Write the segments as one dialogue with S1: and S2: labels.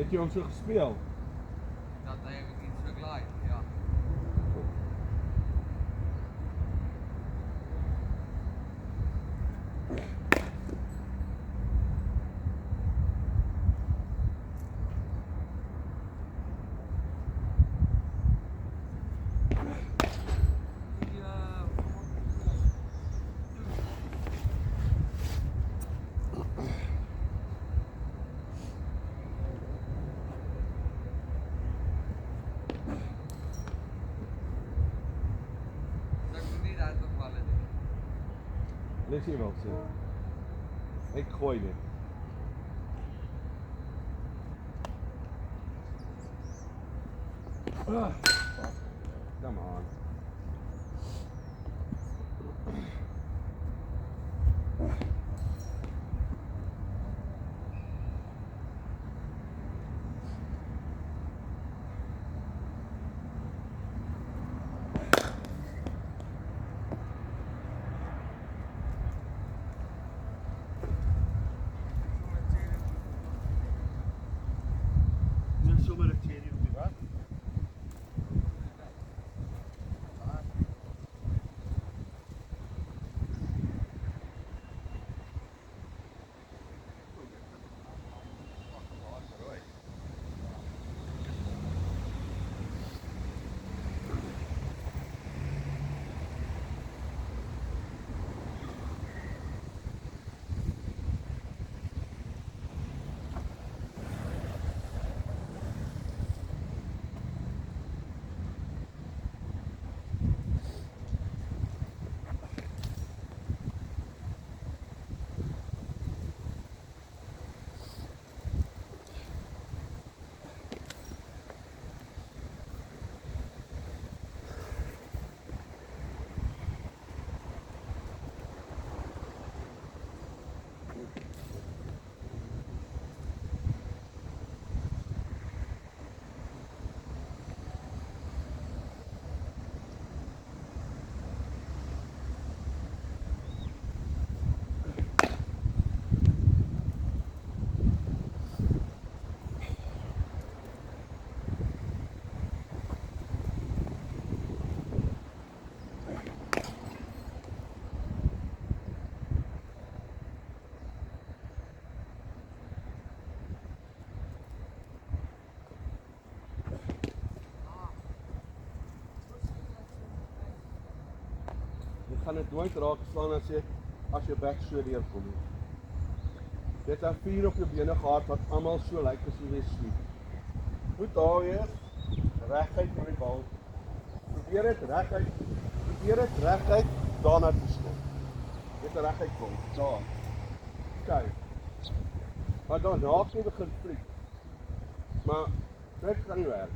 S1: Het jy hom so gespeel?
S2: Dat hy iets so glide, ja.
S1: Dis nie wel so. Ek gooi dit. Come on.
S3: Sommer 'n cherry op die wat?
S1: Jy gaan dit nooit raak slaan as jy back so deurkom nie. Jy het 'n vuur op jou bene gehad wat almal so lyk as jy sweet. Goed daar weer. Reguit met die bal. Probeer dit reguit daarna toe skop. Net reguit kom. Daar. Kyk. Maar dan raak jy begin vlieg. Maar dit gaan nie werk.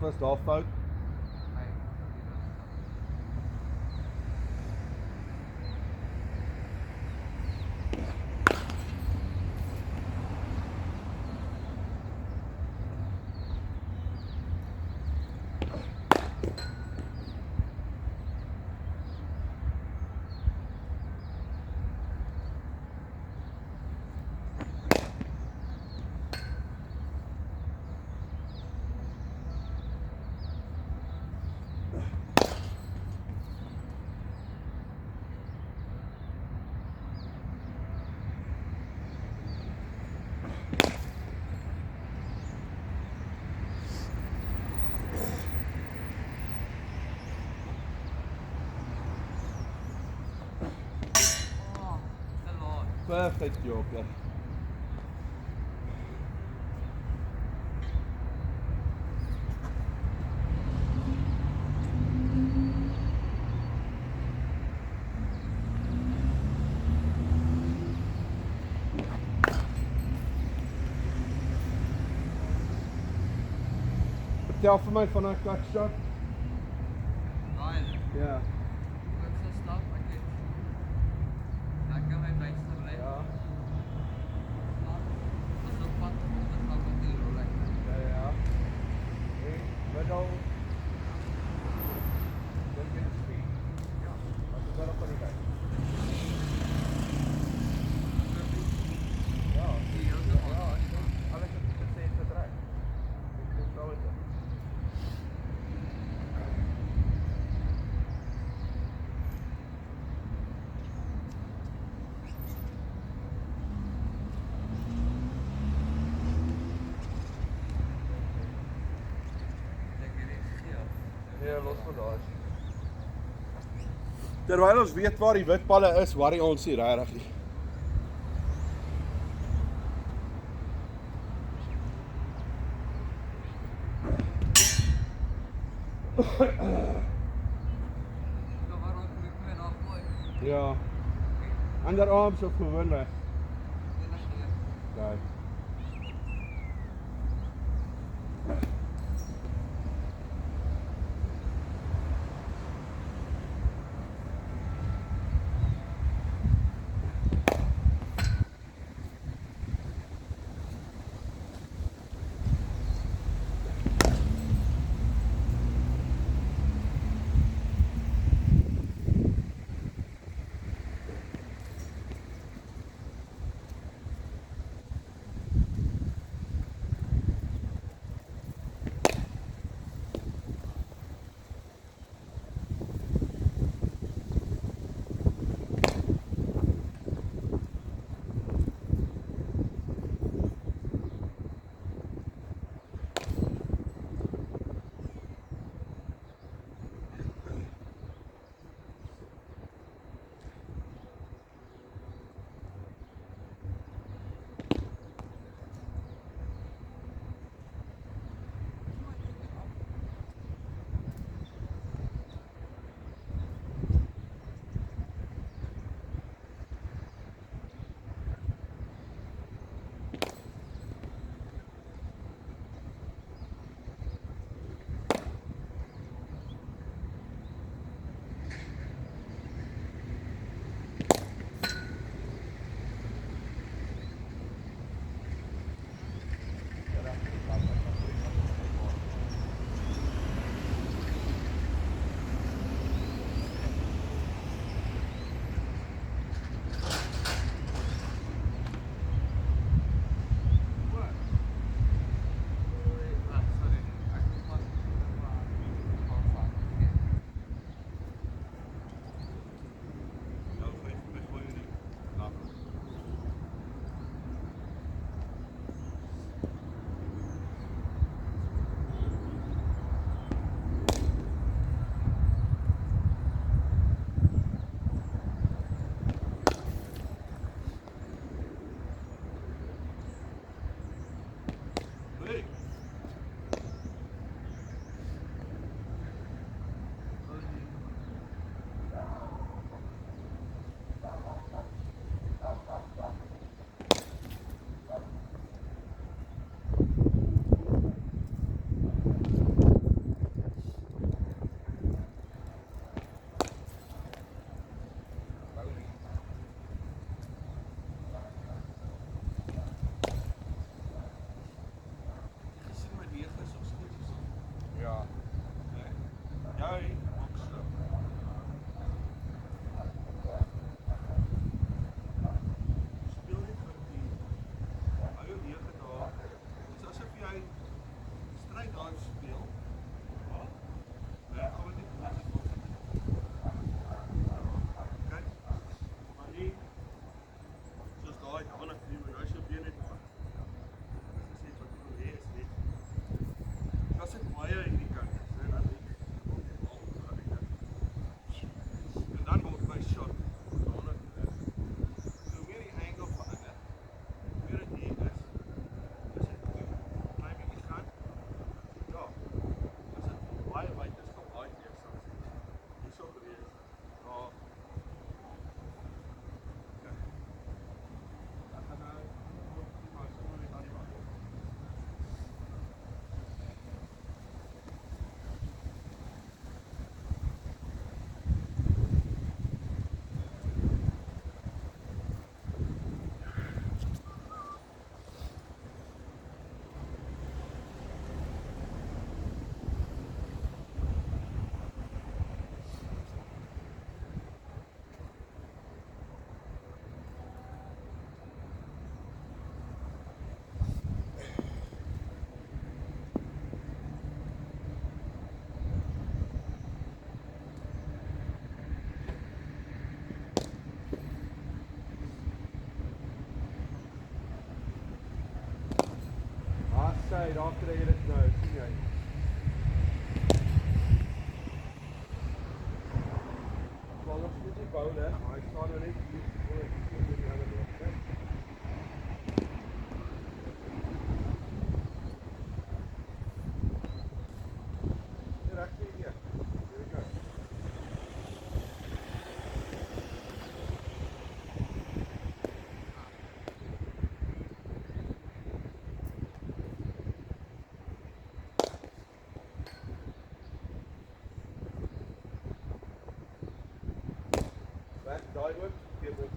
S1: Wat was daar fout?
S2: Hy die was te laat.
S1: Perfect joker. Vertel vir my van daai cut shot.
S2: Daai
S1: Ja.
S2: grootste stap ek het lekker my base gebly.
S1: Ja.
S2: As op pad om te gaan met die Rolex.
S1: Ja. En middel. Dink jy die speed?
S2: Ja.
S1: Wat is daar op die kant? Ja.
S2: Die heeltemal.
S1: Ja, ek dink alles wat jy gesê het is reg. Ek dink nou dit.
S2: Dink jy dit geel?
S1: Nee, los van daai. Terwyl ons weet waar die witpalle is, worry ons nie regtig nie.
S2: Dan maar ook met my na gooi.
S1: Ja. Underarms of gewoon weg.
S2: Enige
S1: Okay. daar kry jy dit nou, sien jy? Wel, nog steeds die bouwle, maar hy staan nou net hier, so ek sien die ander loop, hè? Hier, ek sien hier. Here we go. Back, daai oop, keer oop.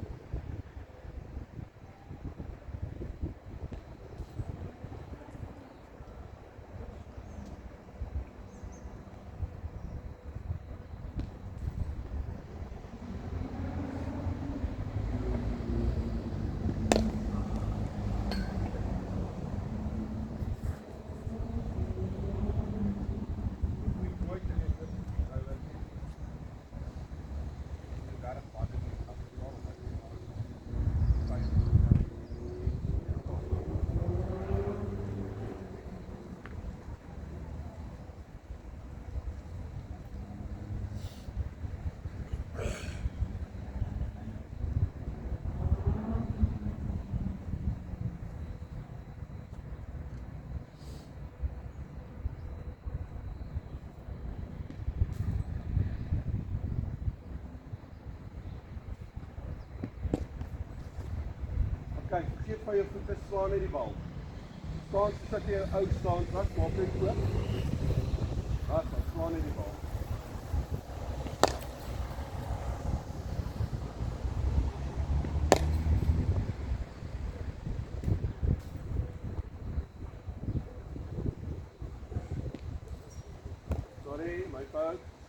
S1: Kijk, vergeet van je voeten, slaan in die bal. Staan, zet je een oud staan terug, maar op dit oop. Dat is, slaan in die bal. Sorry, my fout.